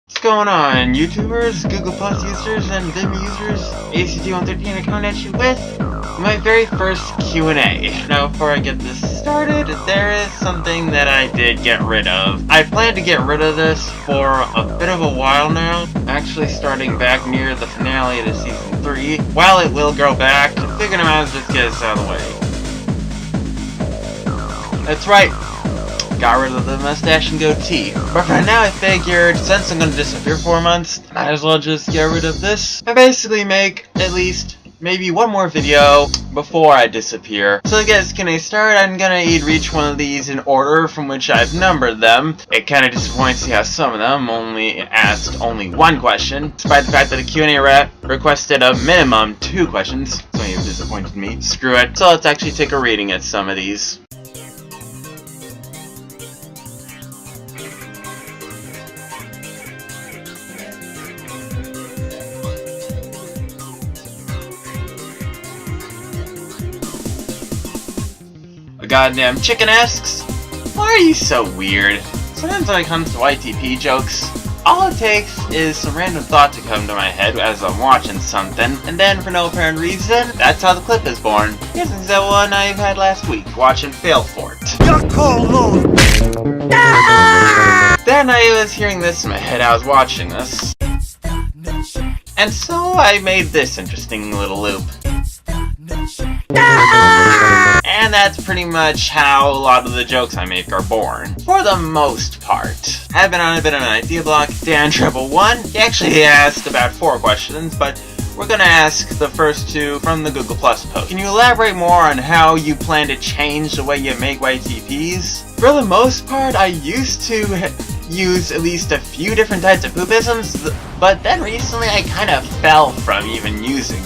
What's going on, YouTubers, Google Plus users, and Vim users? ACT8113 coming at you with my very first Q&A. Now, before I get this started, there is something that I did get rid of. I plan to get rid of this for a bit of a while now, actually starting back near the finale of Season 3. While it will grow back, I figured I might as well just get this out of the way. That's right. Got rid of the mustache and goatee. But for now, I figured, since I'm gonna disappear for months, might as well just get rid of this. I basically make at least maybe one more video before I disappear. So to get this start, I'm gonna read each one of these in order from which I've numbered them. It kinda disappoints me how some of them only asked one question, despite the fact that the Q&A rep requested a minimum 2 questions. So you've disappointed me. Screw it. So let's actually take a reading at some of these. A goddamn chicken asks, "Why are you so weird? Sometimes when it comes to YTP jokes, all it takes is some random thought to come to my head as I'm watching something, and then for no apparent reason, that's how the clip is born. Here's the one I've had last week, watching Fail Fort. Then I was hearing this in my head, I was watching this. And so I made this interesting little loop. And that's pretty much how a lot of the jokes I make are born, for the most part. I've been on a bit of an idea block. Dan Treble 1, he actually asked about 4 questions, but we're gonna ask the first 2 from the Google Plus post. Can you elaborate more on how you plan to change the way you make YTPs? For the most part, I used to use at least a few different types of poopisms, but then recently I kind of fell from even using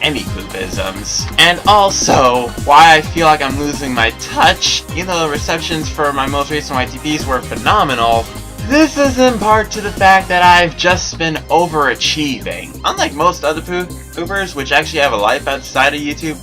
any poopisms. And also, why I feel like I'm losing my touch, even though the receptions for my most recent YTPs were phenomenal, this is in part to the fact that I've just been overachieving. Unlike most other poopers, which actually have a life outside of YouTube,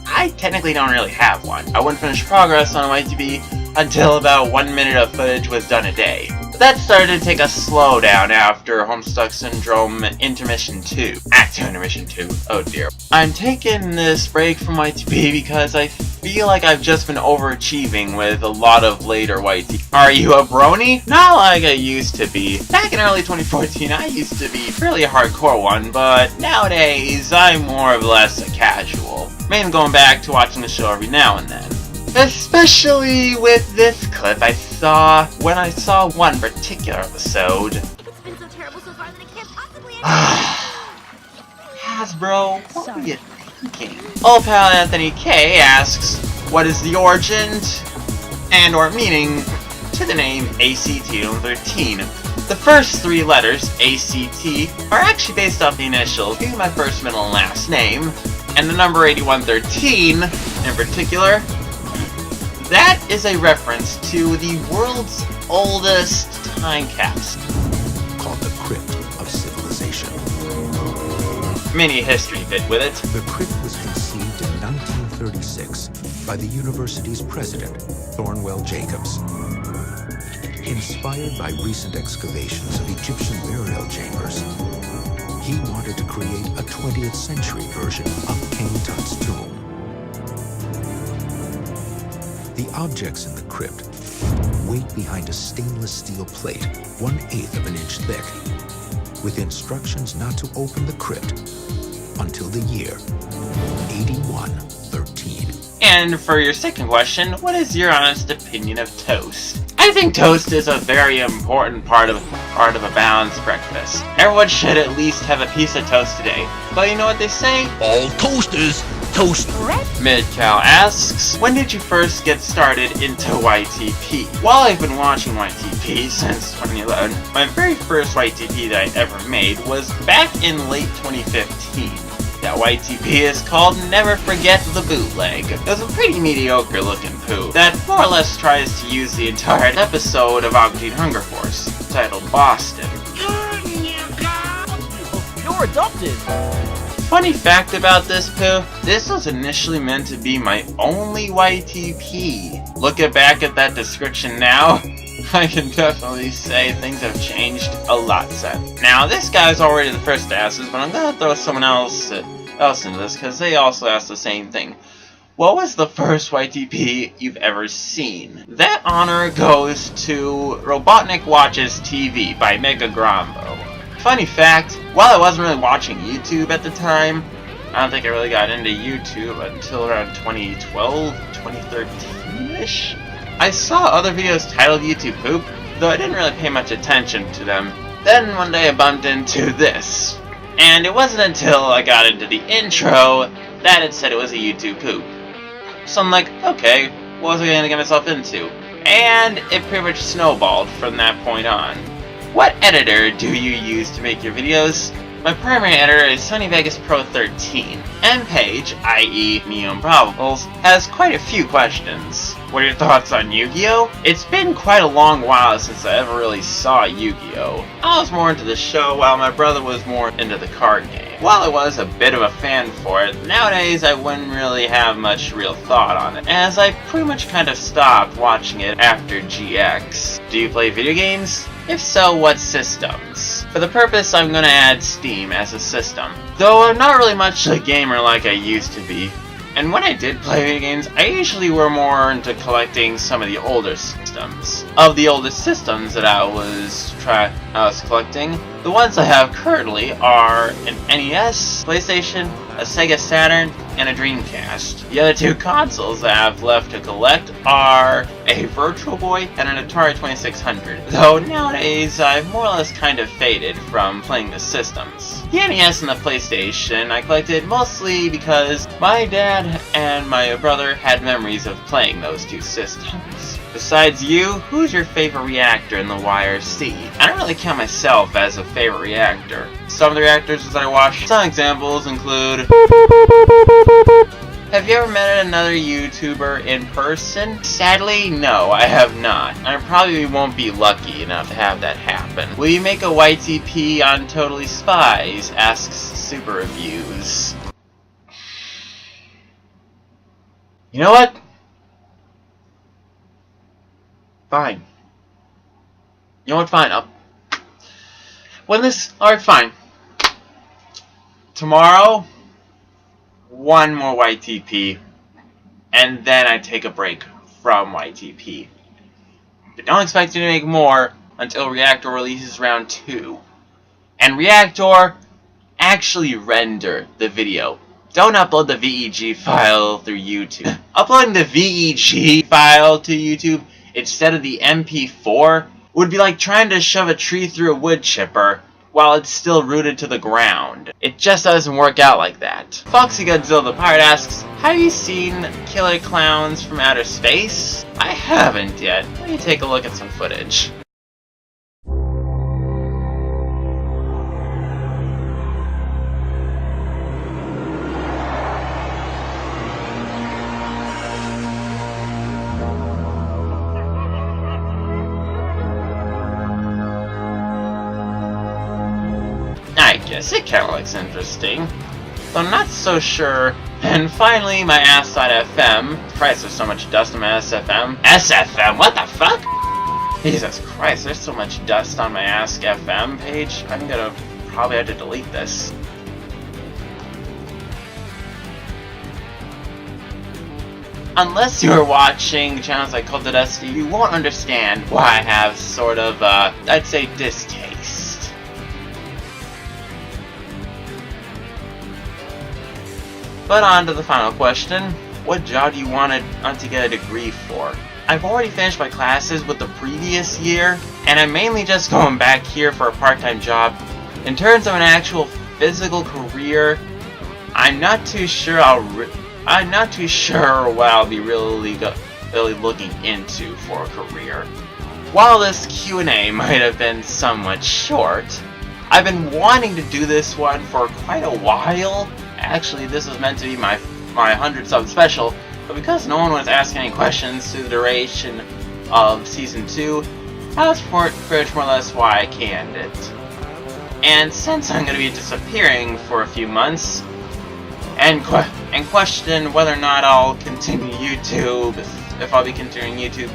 I technically don't really have one. I wouldn't finish progress on a YTP until about 1 minute of footage was done a day. But that started to take a slowdown after Homestuck Syndrome Intermission 2. Act 2 Intermission 2. Oh dear. I'm taking this break from YTP because I feel like I've just been overachieving with a lot of later YTP. Are you a brony? Not like I used to be. Back in early 2014, I used to be fairly a hardcore one, but nowadays, I'm more or less a casual. Mainly going back to watching the show every now and then. Especially with this clip when I saw one particular episode. It's been so terrible so far that I can't possibly Hasbro, what were you thinking? Old pal Anthony K asks, what is the origin and or meaning to the name ACT8113? The first 3 letters, ACT, are actually based off the initials being my first, middle, and last name, and the number 8113 in particular. That is a reference to the world's oldest time capsule, called the Crypt of Civilization. Mini history bit with it. The crypt was conceived in 1936 by the university's president, Thornwell Jacobs. Inspired by recent excavations of Egyptian burial chambers, he wanted to create a 20th century version of King Tut's tomb. The objects in the crypt wait behind a stainless steel plate 1/8 of an inch thick, with instructions not to open the crypt until the year 8113. And for your second question, what is your honest opinion of toast? I think toast is a very important part of a balanced breakfast. Everyone should at least have a piece of toast today. But you know what they say? All toasters toast bread. Midcal asks, when did you first get started into YTP? Well, I've been watching YTP since 2011. My very first YTP that I ever made was back in late 2015. That YTP is called Never Forget the Bootleg. It was a pretty mediocre looking poo that more or less tries to use the entire episode of Aquatine Hunger Force, titled Boston. You're adopted. Funny fact about this poo, this was initially meant to be my only YTP. Looking back at that description now, I can definitely say things have changed a lot since. Now, this guy's already the first to ask this, but I'm gonna throw someone else into this, because they also asked the same thing. What was the first YTP you've ever seen? That honor goes to Robotnik Watches TV by Mega Grombo. Funny fact, while I wasn't really watching YouTube at the time, I don't think I really got into YouTube until around 2012, 2013-ish. I saw other videos titled YouTube Poop, though I didn't really pay much attention to them. Then one day I bumped into this, and it wasn't until I got into the intro that it said it was a YouTube Poop. So I'm like, okay, what was I going to get myself into? And it pretty much snowballed from that point on. What editor do you use to make your videos? My primary editor is Sony Vegas Pro 13. M-Page, i.e. Neon Probables, has quite a few questions. What are your thoughts on Yu-Gi-Oh? It's been quite a long while since I ever really saw Yu-Gi-Oh. I was more into the show while my brother was more into the card game. While I was a bit of a fan for it, nowadays I wouldn't really have much real thought on it, as I pretty much kind of stopped watching it after GX. Do you play video games? If so, what systems? For the purpose, I'm gonna add Steam as a system. Though I'm not really much a gamer like I used to be. And when I did play video games, I usually were more into collecting some of the older systems. Of the oldest systems that I was collecting, the ones I have currently are an NES, PlayStation, a Sega Saturn, and a Dreamcast. The other two consoles I have left to collect are a Virtual Boy and an Atari 2600, though nowadays I've more or less kind of faded from playing the systems. The NES and the PlayStation I collected mostly because my dad and my brother had memories of playing those two systems. Besides you, who's your favorite reactor in the YRC? I don't really count myself as a favorite reactor. Some of the reactors that I watch, some examples include... Have you ever met another YouTuber in person? Sadly, no, I have not. I probably won't be lucky enough to have that happen. Will you make a YTP on Totally Spies? Asks Super Reviews. You know what? Fine. You know what? Fine. Alright, fine. Tomorrow, one more YTP, and then I take a break from YTP. But don't expect me to make more until Reactor releases round 2. And Reactor, actually render the video. Don't upload the VEG file through YouTube. Uploading the VEG file to YouTube instead of the MP4 would be like trying to shove a tree through a wood chipper while it's still rooted to the ground. It just doesn't work out like that. Foxy Godzilla the Pirate asks, have you seen Killer Clowns from Outer Space? I haven't yet. Let me take a look at some footage. I guess it kinda looks interesting, though I'm not so sure. And finally, my Ask.fm. Christ, there's so much dust on my SFM. SFM, what the fuck? Jesus Christ, there's so much dust on my Ask.fm page. I'm gonna probably have to delete this. Unless you're watching channels like Cult of Dusty, you won't understand why I have sort of, I'd say, distaste. But on to the final question. What job do you want to get a degree for? I've already finished my classes with the previous year, and I'm mainly just going back here for a part-time job. In terms of an actual physical career, I'm not too sure what I'll be really looking into for a career. While this Q&A might have been somewhat short, I've been wanting to do this one for quite a while. Actually, this was meant to be my 100 sub special, but because no one was asking any questions through the duration of Season 2, that's pretty much more or less why I canned it. And since I'm going to be disappearing for a few months, and question whether or not I'll continue YouTube, if I'll be continuing YouTube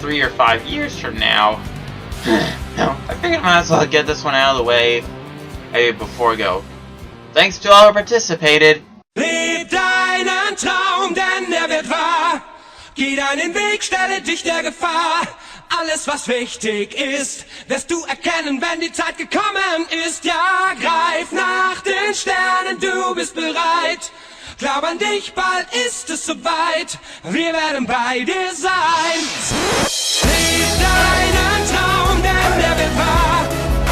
3 or 5 years from now. No, I figured I might as well get this one out of the way before I go. Thanks to all who participated. Leb deinen Traum, denn er wird wahr. Geh deinen Weg, stelle dich der Gefahr. Alles, was wichtig ist, wirst du erkennen, wenn die Zeit gekommen ist. Ja, greif nach den Sternen, du bist bereit. Glaub an dich, bald ist es soweit. Wir werden bei dir sein. Leb deinen Traum, denn er wird wahr.